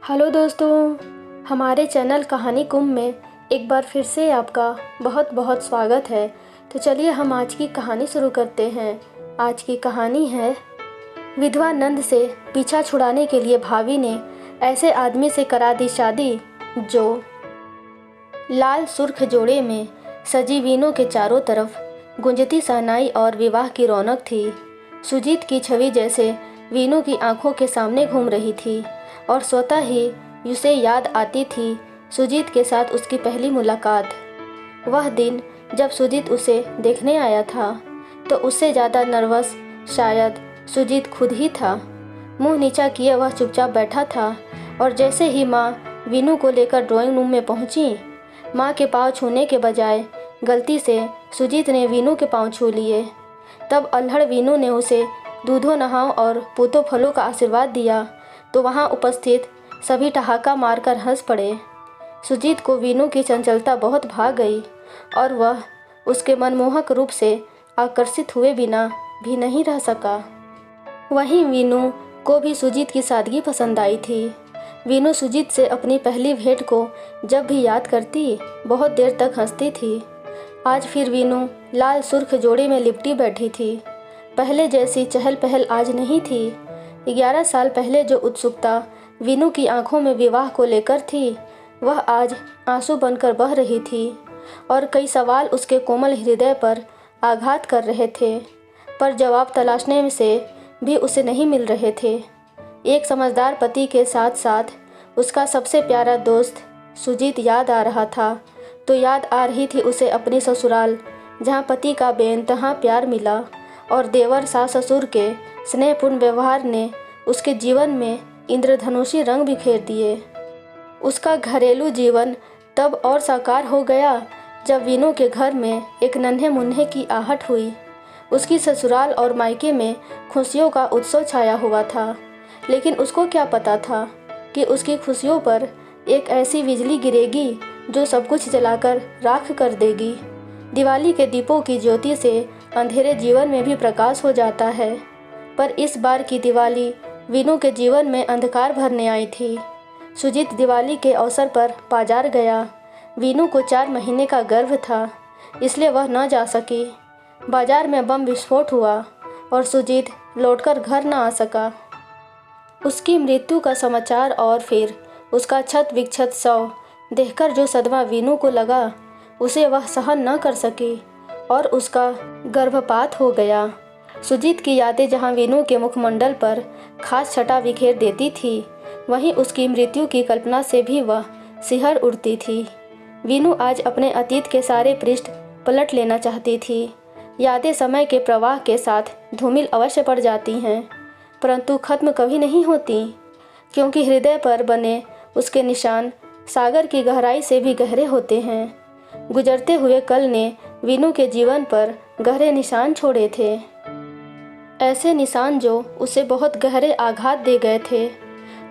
Hello दोस्तों, हमारे channel कहानी कुंभ में एक बार फिर से आपका बहुत बहुत स्वागत है। तो चलिए हम आज की कहानी शुरू करते हैं। आज की कहानी है विधवा नंद से पीछा छुड़ाने के लिए भाभी ने ऐसे आदमी से करा दी शादी जो लाल सुर्ख जोड़े में सजी वीनों के चारों तरफ गूंजती शहनाई और विवाह की रौनक थी। सुजीत की छवि जैसे वीनों की आंखों के सामने घूम रही थी और स्वतः ही उसे याद आती थी सुजीत के साथ उसकी पहली मुलाकात। वह दिन जब सुजीत उसे देखने आया था तो उससे ज़्यादा नर्वस शायद सुजीत खुद ही था। मुंह नीचा किए वह चुपचाप बैठा था और जैसे ही माँ वीनू को लेकर ड्राइंग रूम में पहुंची, माँ के पाँव छूने के बजाय गलती से सुजीत ने वीनू के पाँव छू लिए। तब अल्हड़ वीनू ने उसे दूधो नहाओ और पूतो फलों का आशीर्वाद दिया तो वहाँ उपस्थित सभी ठहाका मारकर हंस पड़े। सुजीत को वीनू की चंचलता बहुत भा गई और वह उसके मनमोहक रूप से आकर्षित हुए बिना भी नहीं रह सका। वहीं वीनू को भी सुजीत की सादगी पसंद आई थी। वीनू सुजीत से अपनी पहली भेंट को जब भी याद करती बहुत देर तक हंसती थी। आज फिर वीनू लाल सुर्ख जोड़े में लिपटी बैठी थी। पहले जैसी चहल पहल आज नहीं थी। 11 साल पहले जो उत्सुकता वीनू की आंखों में विवाह को लेकर थी, वह आज आंसू बनकर बह रही थी और कई सवाल उसके कोमल हृदय पर आघात कर रहे थे, पर जवाब तलाशने से भी उसे नहीं मिल रहे थे। एक समझदार पति के साथ साथ उसका सबसे प्यारा दोस्त सुजीत याद आ रहा था। तो याद आ रही थी उसे अपनी ससुराल, जहाँ पति का बेइंतहा प्यार मिला और देवर सास ससुर के स्नेहपूर्ण व्यवहार ने उसके जीवन में इंद्रधनुषी रंग बिखेर दिए। उसका घरेलू जीवन तब और साकार हो गया जब वीनू के घर में एक नन्हे मुन्ने की आहट हुई। उसकी ससुराल और मायके में खुशियों का उत्सव छाया हुआ था, लेकिन उसको क्या पता था कि उसकी खुशियों पर एक ऐसी बिजली गिरेगी जो सब कुछ जलाकर राख कर देगी। दिवाली के दीपों की ज्योति से अंधेरे जीवन में भी प्रकाश हो जाता है, पर इस बार की दिवाली वीनू के जीवन में अंधकार भरने आई थी। सुजीत दिवाली के अवसर पर बाजार गया। वीनू को 4 महीने का गर्भ था, इसलिए वह न जा सकी। बाजार में बम विस्फोट हुआ और सुजीत लौटकर घर न आ सका। उसकी मृत्यु का समाचार और फिर उसका छत विक्षत शव देखकर जो सदमा वीनू को लगा, उसे वह सहन न कर सकी और उसका गर्भपात हो गया। सुजीत की यादें जहां वीनू के मुखमंडल पर खास छटा बिखेर देती थी, वहीं उसकी मृत्यु की कल्पना से भी वह सिहर उठती थी। वीनू आज अपने अतीत के सारे पृष्ठ पलट लेना चाहती थी। यादें समय के प्रवाह के साथ धूमिल अवश्य पड़ जाती हैं, परंतु खत्म कभी नहीं होती, क्योंकि हृदय पर बने उसके निशान सागर की गहराई से भी गहरे होते हैं। गुजरते हुए कल ने वीनू के जीवन पर गहरे निशान छोड़े थे, ऐसे निशान जो उसे बहुत गहरे आघात दे गए थे।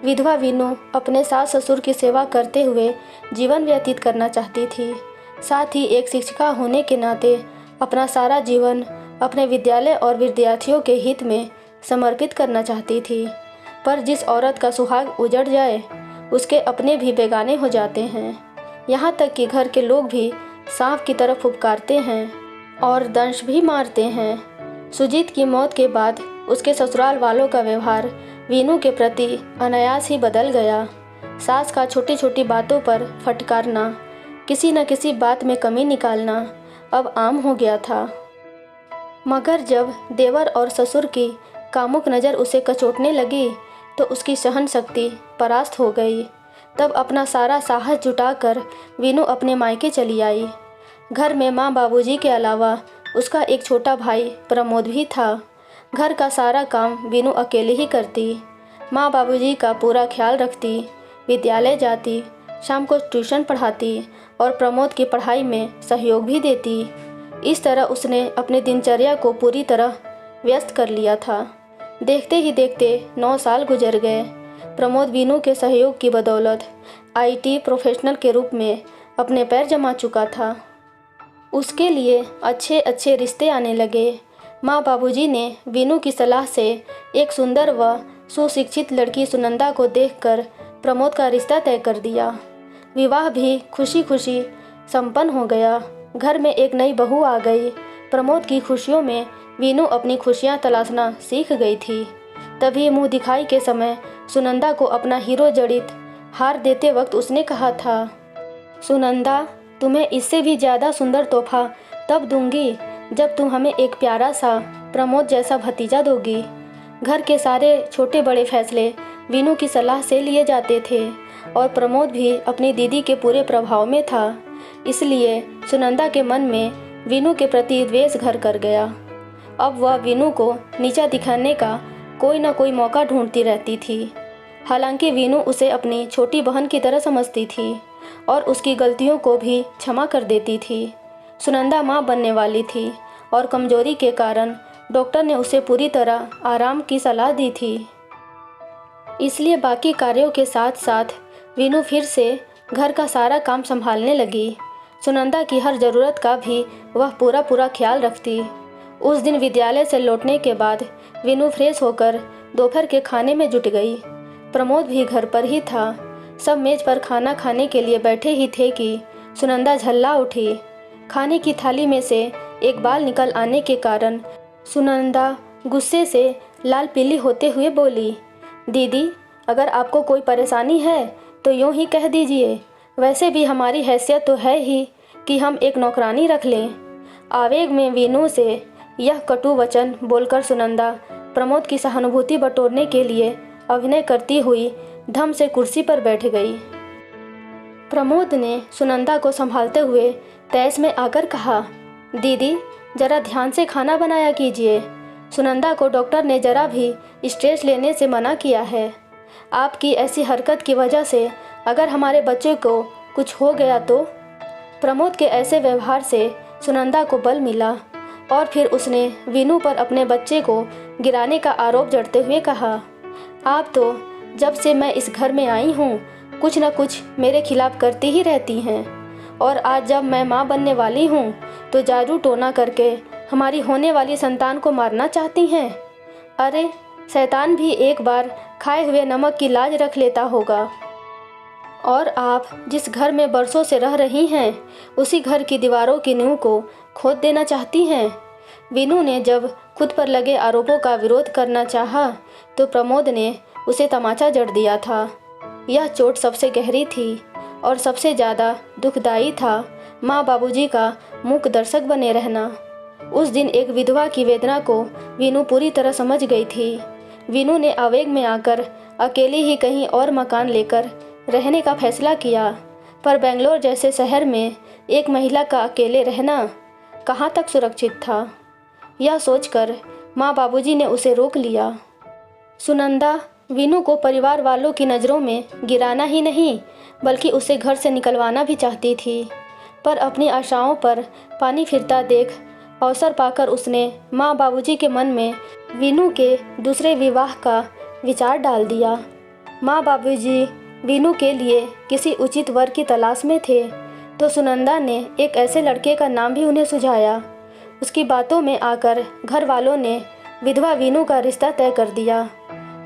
विधवा वीनू अपने सास ससुर की सेवा करते हुए जीवन व्यतीत करना चाहती थी। साथ ही एक शिक्षिका होने के नाते अपना सारा जीवन अपने विद्यालय और विद्यार्थियों के हित में समर्पित करना चाहती थी। पर जिस औरत का सुहाग उजड़ जाए, उसके अपने भी बेगाने हो जाते हैं। यहाँ तक कि घर के लोग भी सांप की तरह फुफकारते हैं और दंश भी मारते हैं। सुजीत की मौत के बाद उसके ससुराल वालों का व्यवहार वीनू के प्रति अनायास ही बदल गया। सास का छोटी छोटी बातों पर फटकारना, किसी न किसी बात में कमी निकालना अब आम हो गया था। मगर जब देवर और ससुर की कामुक नज़र उसे कचोटने लगी तो उसकी सहन शक्ति परास्त हो गई। तब अपना सारा साहस जुटाकर वीनू अपने मायके चली आई। घर में माँ बाबूजी के अलावा उसका एक छोटा भाई प्रमोद भी था। घर का सारा काम वीनू अकेले ही करती। माँ बाबूजी का पूरा ख्याल रखती, विद्यालय जाती, शाम को ट्यूशन पढ़ाती और प्रमोद की पढ़ाई में सहयोग भी देती। इस तरह उसने अपनी दिनचर्या को पूरी तरह व्यस्त कर लिया था। देखते ही देखते 9 साल गुजर गए। प्रमोद वीनू के सहयोग की बदौलत IT प्रोफेशनल के रूप में अपने पैर जमा चुका था। उसके लिए अच्छे अच्छे रिश्ते आने लगे। माँ बाबूजी ने वीनू की सलाह से एक सुंदर व सुशिक्षित लड़की सुनंदा को देखकर प्रमोद का रिश्ता तय कर दिया। विवाह भी खुशी खुशी संपन्न हो गया। घर में एक नई बहू आ गई। प्रमोद की खुशियों में वीनू अपनी खुशियाँ तलाशना सीख गई थी। तभी मुँह दिखाई के समय सुनंदा को अपना हीरो जड़ित हार देते वक्त उसने कहा था, सुनंदा, तुम्हें इससे भी ज़्यादा सुंदर तोहफा तब दूंगी जब तुम हमें एक प्यारा सा प्रमोद जैसा भतीजा दोगी। घर के सारे छोटे बड़े फैसले वीनू की सलाह से लिए जाते थे और प्रमोद भी अपनी दीदी के पूरे प्रभाव में था। इसलिए सुनंदा के मन में वीनू के प्रति द्वेष घर कर गया। अब वह वीनू को नीचा दिखाने का कोई न कोई मौका ढूंढती रहती थी। हालांकि वीनू उसे अपनी छोटी बहन की तरह समझती थी और उसकी गलतियों को भी क्षमा कर देती थी। सुनंदा माँ बनने वाली थी और कमजोरी के कारण डॉक्टर ने उसे पूरी तरह आराम की सलाह दी थी। इसलिए बाकी कार्यों के साथ साथ वीनू फिर से घर का सारा काम संभालने लगी। सुनंदा की हर ज़रूरत का भी वह पूरा ख्याल रखती। उस दिन विद्यालय से लौटने के बाद वीनू फ्रेश होकर दोपहर के खाने में जुट गई। प्रमोद भी घर पर ही था। सब मेज पर खाना खाने के लिए बैठे ही थे कि सुनंदा झल्ला उठी। खाने की थाली में से एक बाल निकल आने के कारण सुनंदा गुस्से से लाल पीली होते हुए बोली, दीदी, अगर आपको कोई परेशानी है तो यूँ ही कह दीजिए। वैसे भी हमारी हैसियत तो है ही कि हम एक नौकरानी रख लें। आवेग में वीनू से यह कटु वचन बोलकर सुनंदा प्रमोद की सहानुभूति बटोरने के लिए अभिनय करती हुई धम से कुर्सी पर बैठ गई। प्रमोद ने सुनंदा को संभालते हुए तैस में आकर कहा, दीदी, जरा ध्यान से खाना बनाया कीजिए। सुनंदा को डॉक्टर ने जरा भी स्ट्रेस लेने से मना किया है। आपकी ऐसी हरकत की वजह से अगर हमारे बच्चे को कुछ हो गया तो। प्रमोद के ऐसे व्यवहार से सुनंदा को बल मिला और फिर उसने वीनू पर अपने बच्चे को गिराने का आरोप जड़ते हुए कहा, आप तो जब से मैं इस घर में आई हूँ कुछ न कुछ मेरे खिलाफ करती ही रहती हैं और आज जब मैं माँ बनने वाली हूँ तो जादू टोना करके हमारी होने वाली संतान को मारना चाहती हैं। अरे, शैतान भी एक बार खाए हुए नमक की लाज रख लेता होगा। और आप जिस घर में बरसों से रह रही हैं उसी घर की दीवारों की नींव को खोद देना चाहती हैं। वीनू ने जब खुद पर लगे आरोपों का विरोध करना चाहा तो प्रमोद ने उसे तमाचा जड़ दिया था। यह चोट सबसे गहरी थी और सबसे ज़्यादा दुखदाई था माँ बाबूजी का मूक दर्शक बने रहना। उस दिन एक विधवा की वेदना को वीनू पूरी तरह समझ गई थी। वीनू ने आवेग में आकर अकेली ही कहीं और मकान लेकर रहने का फैसला किया, पर बेंगलोर जैसे शहर में एक महिला का अकेले रहना कहाँ तक सुरक्षित था। यह सोचकर माँ बाबूजी ने उसे रोक लिया। सुनंदा वीनू को परिवार वालों की नज़रों में गिराना ही नहीं बल्कि उसे घर से निकलवाना भी चाहती थी, पर अपनी आशाओं पर पानी फिरता देख अवसर पाकर उसने माँ बाबूजी के मन में वीनू के दूसरे विवाह का विचार डाल दिया। माँ बाबूजी वीनू के लिए किसी उचित वर की तलाश में थे तो सुनंदा ने एक ऐसे लड़के का नाम भी उन्हें सुझाया। उसकी बातों में आकर घर वालों ने विधवा वीनू का रिश्ता तय कर दिया।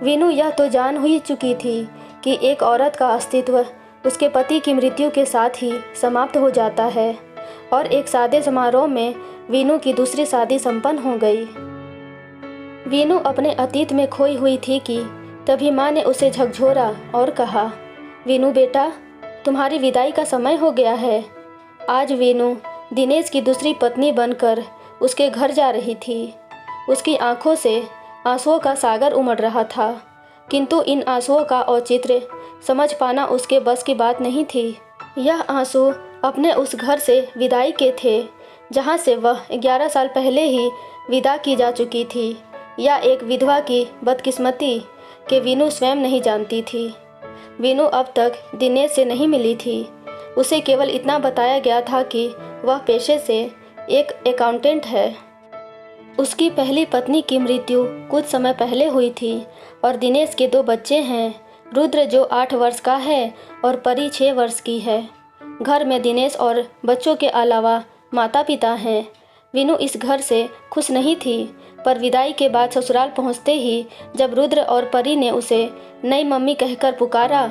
वीनू यह तो जान ही चुकी थी कि एक औरत का अस्तित्व उसके पति की मृत्यु के साथ ही समाप्त हो जाता है और एक सादे समारोह में वीनू की दूसरी शादी संपन्न हो गई। वीनू अपने अतीत में खोई हुई थी कि तभी माँ ने उसे झकझोरा और कहा, वीनू बेटा, तुम्हारी विदाई का समय हो गया है। आज वीनू दिनेश की दूसरी पत्नी बनकर उसके घर जा रही थी। उसकी आंखों से आंसुओं का सागर उमड़ रहा था, किंतु इन आंसुओं का औचित्य समझ पाना उसके बस की बात नहीं थी। यह आंसू अपने उस घर से विदाई के थे जहाँ से वह 11 साल पहले ही विदा की जा चुकी थी। या एक विधवा की बदकिस्मती के वीनू स्वयं नहीं जानती थी। वीनू अब तक दिनेश से नहीं मिली थी। उसे केवल इतना बताया गया था कि वह पेशे से एक अकाउंटेंट है। उसकी पहली पत्नी की मृत्यु कुछ समय पहले हुई थी और दिनेश के 2 बच्चे हैं, रुद्र जो 8 वर्ष का है और परी 6 वर्ष की है। घर में दिनेश और बच्चों के अलावा माता पिता हैं। वीनू इस घर से खुश नहीं थी, पर विदाई के बाद ससुराल पहुंचते ही जब रुद्र और परी ने उसे नई मम्मी कहकर पुकारा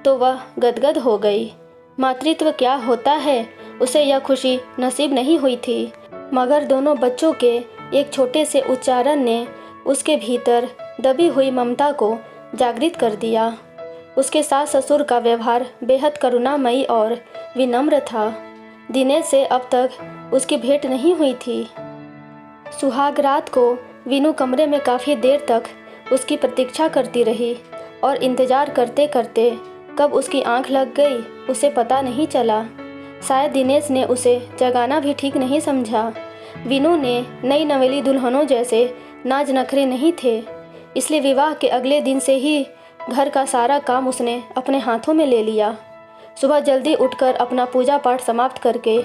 तो वह गदगद हो गई। मातृत्व क्या होता है उसे यह खुशी नसीब नहीं हुई थी, मगर दोनों बच्चों के एक छोटे से उच्चारण ने उसके भीतर दबी हुई ममता को जागृत कर दिया। उसके सास ससुर का व्यवहार बेहद करुणामयी और विनम्र था। दिनेश से अब तक उसकी भेंट नहीं हुई थी। सुहाग रात को वीनू कमरे में काफ़ी देर तक उसकी प्रतीक्षा करती रही और इंतज़ार करते करते कब उसकी आंख लग गई उसे पता नहीं चला। शायद दिनेश ने उसे जगाना भी ठीक नहीं समझा। वीनू ने नई नवेली दुल्हनों जैसे नाज नखरे नहीं थे, इसलिए विवाह के अगले दिन से ही घर का सारा काम उसने अपने हाथों में ले लिया। सुबह जल्दी उठकर अपना पूजा पाठ समाप्त करके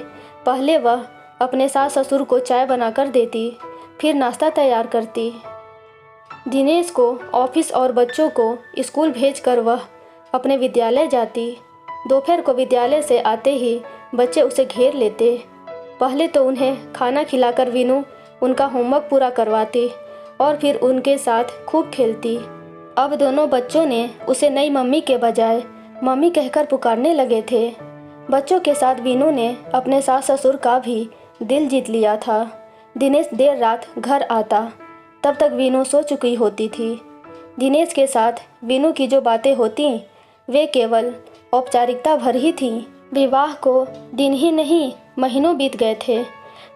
पहले वह अपने सास ससुर को चाय बनाकर देती, फिर नाश्ता तैयार करती। दिनेश को ऑफिस और बच्चों को स्कूल भेजकर वह अपने विद्यालय जाती। दोपहर को विद्यालय से आते ही बच्चे उसे घेर लेते। पहले तो उन्हें खाना खिलाकर वीनू उनका होमवर्क पूरा करवाती और फिर उनके साथ खूब खेलती। अब दोनों बच्चों ने उसे नई मम्मी के बजाय मम्मी कहकर पुकारने लगे थे। बच्चों के साथ वीनू ने अपने सास ससुर का भी दिल जीत लिया था। दिनेश देर रात घर आता, तब तक वीनू सो चुकी होती थी। दिनेश के साथ वीनू की जो बातें होती वे केवल औपचारिकता भर ही थीं। विवाह को दिन ही नहीं महीनों बीत गए थे,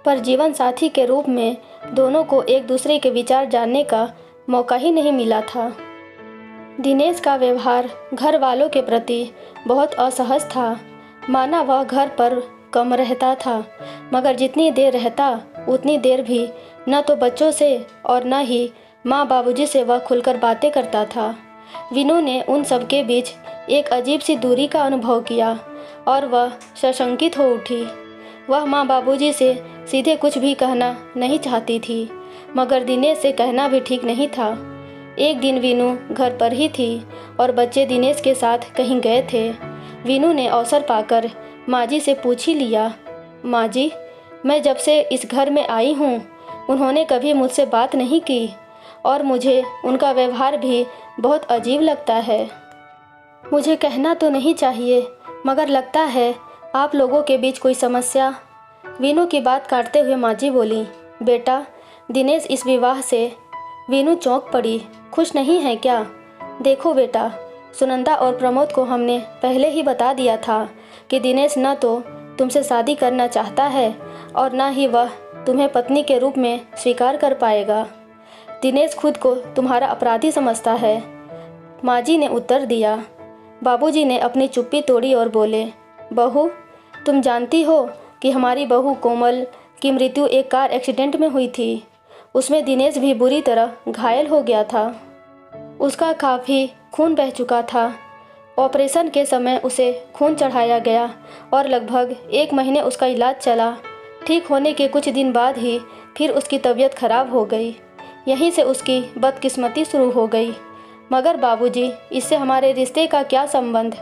पर जीवन साथी के रूप में दोनों को एक दूसरे के विचार जानने का मौका ही नहीं मिला था। दिनेश का व्यवहार घर वालों के प्रति बहुत असहज था। माना वह घर पर कम रहता था, मगर जितनी देर रहता उतनी देर भी न तो बच्चों से और न ही माँ बाबूजी से वह खुलकर बातें करता था। वीनू ने उन सब के बीच एक अजीब सी दूरी का अनुभव किया और वह सशंकित हो उठी। वह माँ बाबूजी से सीधे कुछ भी कहना नहीं चाहती थी, मगर दिनेश से कहना भी ठीक नहीं था। एक दिन वीनू घर पर ही थी और बच्चे दिनेश के साथ कहीं गए थे। वीनू ने अवसर पाकर माँ जी से पूछ ही लिया, माँ जी, मैं जब से इस घर में आई हूँ उन्होंने कभी मुझसे बात नहीं की और मुझे उनका व्यवहार भी बहुत अजीब लगता है। मुझे कहना तो नहीं चाहिए, मगर लगता है आप लोगों के बीच कोई समस्या। वीनू की बात काटते हुए माँ जी बोली, बेटा, दिनेश इस विवाह से। वीनू चौंक पड़ी, खुश नहीं है क्या? देखो बेटा, सुनंदा और प्रमोद को हमने पहले ही बता दिया था कि दिनेश न तो तुमसे शादी करना चाहता है और न ही वह तुम्हें पत्नी के रूप में स्वीकार कर पाएगा। दिनेश खुद को तुम्हारा अपराधी समझता है, माँ जी ने उत्तर दिया। बाबूजी ने अपनी चुप्पी तोड़ी और बोले, बहू, तुम जानती हो कि हमारी बहू कोमल की मृत्यु एक कार एक्सीडेंट में हुई थी। उसमें दिनेश भी बुरी तरह घायल हो गया था। उसका काफ़ी खून बह चुका था। ऑपरेशन के समय उसे खून चढ़ाया गया और लगभग 1 महीने उसका इलाज चला। ठीक होने के कुछ दिन बाद ही फिर उसकी तबीयत खराब हो गई। यहीं से उसकी बदकिस्मती शुरू हो गई। मगर बाबूजी, इससे हमारे रिश्ते का क्या संबंध?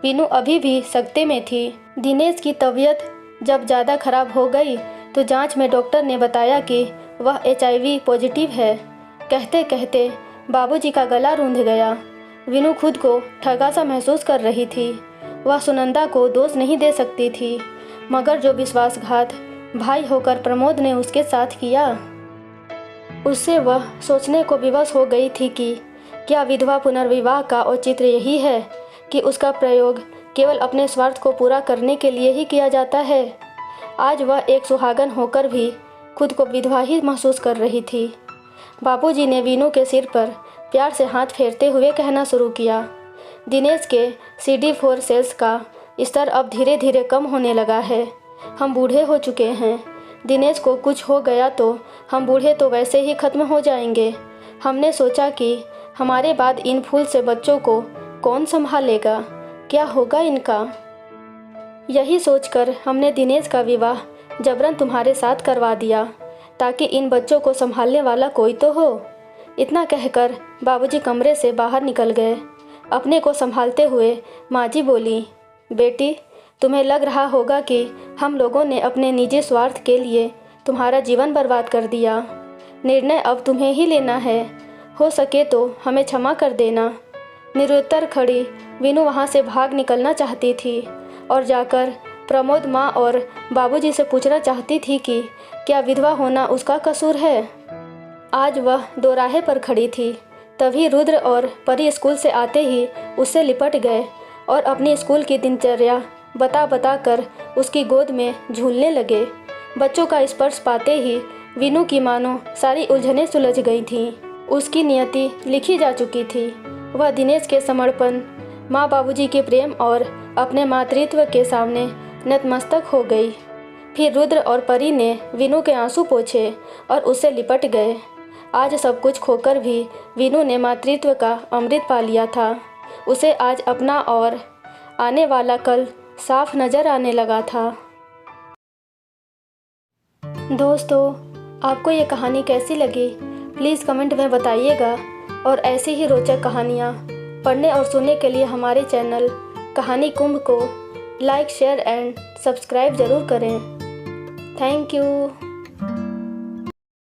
वीनू अभी भी सकते में थी। दिनेश की तबीयत जब ज़्यादा खराब हो गई तो जांच में डॉक्टर ने बताया कि वह HIV पॉजिटिव है। कहते कहते बाबूजी का गला रूंध गया। वीनू खुद को ठगा सा महसूस कर रही थी। वह सुनंदा को दोष नहीं दे सकती थी, मगर जो विश्वासघात भाई होकर प्रमोद ने उसके साथ किया, उससे वह सोचने को विवश हो गई थी कि क्या विधवा पुनर्विवाह का औचित्य यही है कि उसका प्रयोग केवल अपने स्वार्थ को पूरा करने के लिए ही किया जाता है। आज वह एक सुहागन होकर भी खुद को विधवा ही महसूस कर रही थी। बाबूजी ने वीनू के सिर पर प्यार से हाथ फेरते हुए कहना शुरू किया, दिनेश के CD4 सेल्स का स्तर अब धीरे धीरे कम होने लगा है। हम बूढ़े हो चुके हैं। दिनेश को कुछ हो गया तो हम बूढ़े तो वैसे ही ख़त्म हो जाएंगे। हमने सोचा कि हमारे बाद इन फूल से बच्चों को कौन संभालेगा, क्या होगा इनका। यही सोचकर हमने दिनेश का विवाह जबरन तुम्हारे साथ करवा दिया ताकि इन बच्चों को संभालने वाला कोई तो हो। इतना कहकर बाबूजी कमरे से बाहर निकल गए। अपने को संभालते हुए माँ जी बोली, बेटी, तुम्हें लग रहा होगा कि हम लोगों ने अपने निजी स्वार्थ के लिए तुम्हारा जीवन बर्बाद कर दिया। निर्णय अब तुम्हें ही लेना है। हो सके तो हमें क्षमा कर देना। निरुत्तर खड़ी वीनू वहाँ से भाग निकलना चाहती थी और जाकर प्रमोद माँ और बाबूजी से पूछना चाहती थी कि क्या विधवा होना उसका कसूर है। आज वह दोराहे पर खड़ी थी। तभी रुद्र और परी स्कूल से आते ही उससे लिपट गए और अपनी स्कूल की दिनचर्या बता कर उसकी गोद में झूलने लगे। बच्चों का स्पर्श पाते ही वीनू की मानो सारी उलझनें सुलझ गई थीं। उसकी नियति लिखी जा चुकी थी। वह दिनेश के समर्पण, माँ बाबूजी के प्रेम और अपने मातृत्व के सामने नतमस्तक हो गई। फिर रुद्र और परी ने वीनू के आंसू पोंछे और उससे लिपट गए। आज सब कुछ खोकर भी वीनू ने मातृत्व का अमृत पा लिया था। उसे आज अपना और आने वाला कल साफ नज़र आने लगा था। दोस्तों, आपको ये कहानी कैसी लगी प्लीज़ कमेंट में बताइएगा और ऐसी ही रोचक कहानियाँ पढ़ने और सुनने के लिए हमारे चैनल कहानी कुंभ को लाइक, शेयर एंड सब्सक्राइब ज़रूर करें। Thank you.